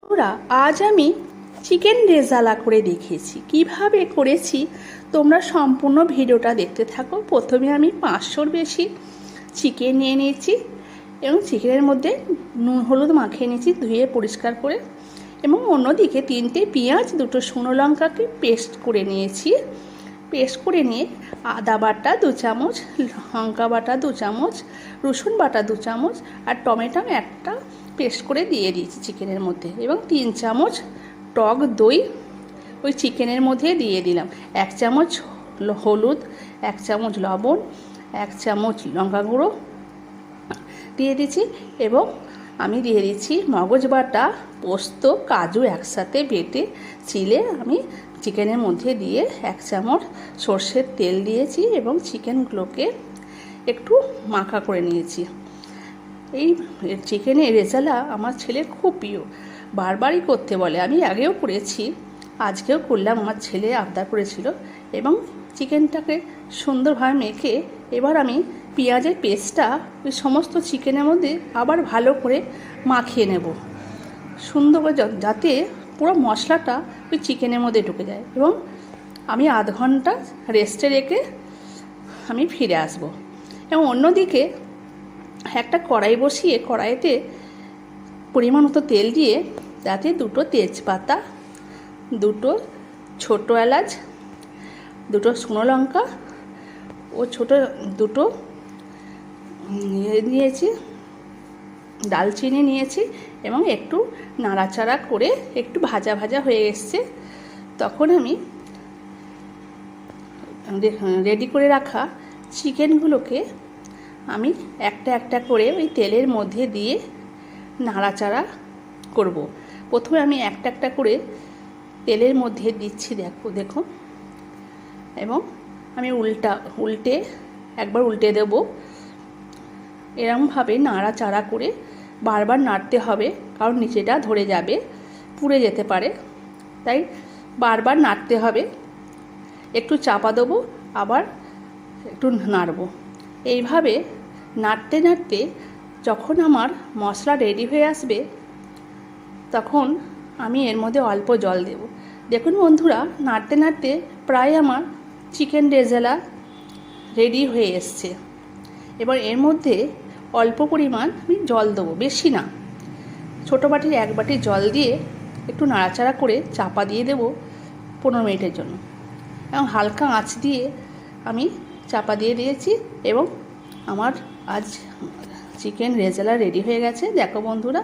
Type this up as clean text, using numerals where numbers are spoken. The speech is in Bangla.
বন্ধুরা, আজ আমি চিকেন রেজালা করে দেখিয়েছি। কিভাবে করেছি তোমরা সম্পূর্ণ ভিডিওটা দেখতে থাকো। প্রথমে আমি 500-র বেশি চিকেন নিয়ে নিয়েছি এবং চিকেনের মধ্যে নুন হলুদ মাখিয়ে নিয়েছি ধুয়ে পরিষ্কার করে, এবং অন্যদিকে 3টে পেঁয়াজ 2টো শুকনো লঙ্কাকে পেস্ট করে নিয়েছি। পেস্ট করে নিয়ে আদা বাটা 2 চামচ, লঙ্কা বাটা 2 চামচ, রসুন বাটা 2 চামচ আর টমেটো একটা পেস্ট করে দিয়ে দিয়েছি চিকেনের মধ্যে, এবং 3 চামচ টক দই ওই চিকেনের মধ্যে দিয়ে দিলাম। 1 চামচ হলুদ, 1 চামচ লবণ, 1 চামচ লঙ্কা গুঁড়ো দিয়ে দিচ্ছি, এবং আমি দিয়ে দিচ্ছি মগজ বাটা, পোস্ত, কাজু একসাথে বেটে চিলে আমি চিকেনের মধ্যে দিয়ে 1 চামচ সর্ষের তেল দিয়েছি এবং চিকেনগুলোকে একটু মাখা করে নিয়েছি। এই চিকেনের রেজালা আমার ছেলের খুব প্রিয়, বারবারই করতে বলে। আমি আগেও করেছি, আজকেও করলাম, আমার ছেলে আবদার করেছিল। এবং চিকেনটাকে সুন্দরভাবে মেখে এবার আমি পেঁয়াজের পেস্টটা ওই সমস্ত চিকেনের মধ্যে আবার ভালো করে মাখিয়ে নেব, সুন্দর করে, যাতে পুরো মশলাটা ওই চিকেনের মধ্যে ঢুকে যায়। এবং আমি আধ ঘন্টা রেস্টে রেখে আমি ফিরে আসব। এবং অন্যদিকে একটা কড়াই বসিয়ে কড়াইতে পরিমাণ মতো তেল দিয়ে তাতে 2টো তেজপাতা, 2টো ছোটো এলাচ, 2টো শুকনো লঙ্কা ও ছোটো 2টো নিয়েছি, দালচিনি নিয়েছি, এবং একটু নাড়াচাড়া করে একটু ভাজা ভাজা হয়ে এসছে, তখন আমি রেডি করে রাখা চিকেনগুলোকে আমি একটা একটা করে ওই তেলের মধ্যে দিয়ে নাড়াচাড়া করব। প্রথমে আমি একটা একটা করে তেলের মধ্যে দিচ্ছি, দেখো, এবং আমি উল্টে একবার উল্টে দেব। এরকমভাবে নাড়াচাড়া করে বারবার নাড়তে হবে, কারণ নিচেটা ধরে যাবে, পুড়ে যেতে পারে, তাই বারবার নাড়তে হবে। একটু চাপা দেবো, আবার একটু নাড়বো। এইভাবে নাড়তে নাড়তে যখন আমার মশলা রেডি হয়ে আসবে, তখন আমি এর মধ্যে অল্প জল দেব। দেখুন বন্ধুরা, নাড়তে নাড়তে প্রায় আমার চিকেন রেজালা রেডি হয়ে এসছে। এবার এর মধ্যে অল্প পরিমাণ আমি জল দেবো, বেশি না, ছোটো বাটির 1 বাটি জল দিয়ে একটু নাড়াচাড়া করে চাপা দিয়ে দেব 15 মিনিটের জন্য। এবং হালকা আঁচ দিয়ে আমি চাপা দিয়ে দিয়েছি, এবং আমার আজ চিকেন রেজালা রেডি হয়ে গেছে। দেখো বন্ধুরা।